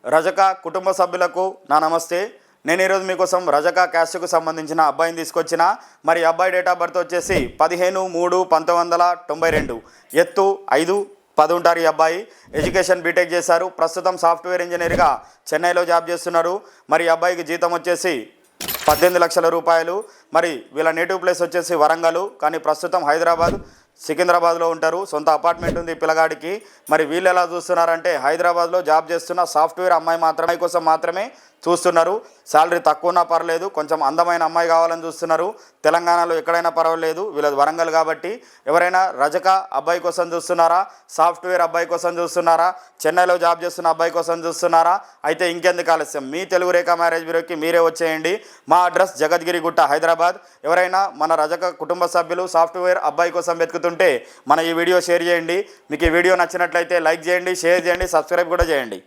రజక కుటుంబ సభ్యులకు నా నమస్తే. నేను ఈరోజు మీకోసం రజక క్యాస్ట్కు సంబంధించిన అబ్బాయిని తీసుకొచ్చిన. మరి అబ్బాయి డేట్ ఆఫ్ బర్త్ వచ్చేసి 15/3/1992, ఎత్తు 5'10" ఉంటారు. ఈ అబ్బాయి ఎడ్యుకేషన్ బీటెక్ చేశారు. ప్రస్తుతం సాఫ్ట్వేర్ ఇంజనీర్గా చెన్నైలో జాబ్ చేస్తున్నారు. మరి ఈ అబ్బాయికి జీతం వచ్చేసి 18 లక్షల రూపాయలు. మరి వీళ్ళ నేటివ్ ప్లేస్ వచ్చేసి వరంగల్, కానీ ప్రస్తుతం హైదరాబాద్, సికింద్రాబాద్లో ఉంటారు. సొంత అపార్ట్మెంట్ ఉంది పిల్లగాడికి. మరి వీళ్ళు ఎలా చూస్తున్నారంటే హైదరాబాద్లో జాబ్ చేస్తున్న సాఫ్ట్వేర్ అమ్మాయి కోసం మాత్రమే చూస్తున్నారు. శాలరీ తక్కువ ఉన్నా పర్లేదు, కొంచెం అందమైన అమ్మాయి కావాలని చూస్తున్నారు. తెలంగాణలో ఎక్కడైనా పర్వాలేదు, వీళ్ళది వరంగల్ కాబట్టి. ఎవరైనా రజక అబ్బాయి కోసం చూస్తున్నారా, సాఫ్ట్వేర్ అబ్బాయి కోసం చూస్తున్నారా, చెన్నైలో జాబ్ చేస్తున్న అబ్బాయి కోసం చూస్తున్నారా? అయితే ఇంకెందుకు ఆలస్యం, మీ తెలుగు రేఖ మ్యారేజ్ బ్యూరోకి మీరే వచ్చేయండి. మా అడ్రస్ జగద్గిరిగుట్ట, హైదరాబాద్. ఎవరైనా మన రజక కుటుంబ సభ్యులు సాఫ్ట్వేర్ అబ్బాయి కోసం వెతుకుతుంటే మన ఈ వీడియో షేర్ చేయండి. మీకు ఈ వీడియో నచ్చినట్లయితే లైక్ చేయండి, షేర్ చేయండి, సబ్స్క్రైబ్ కూడా చేయండి.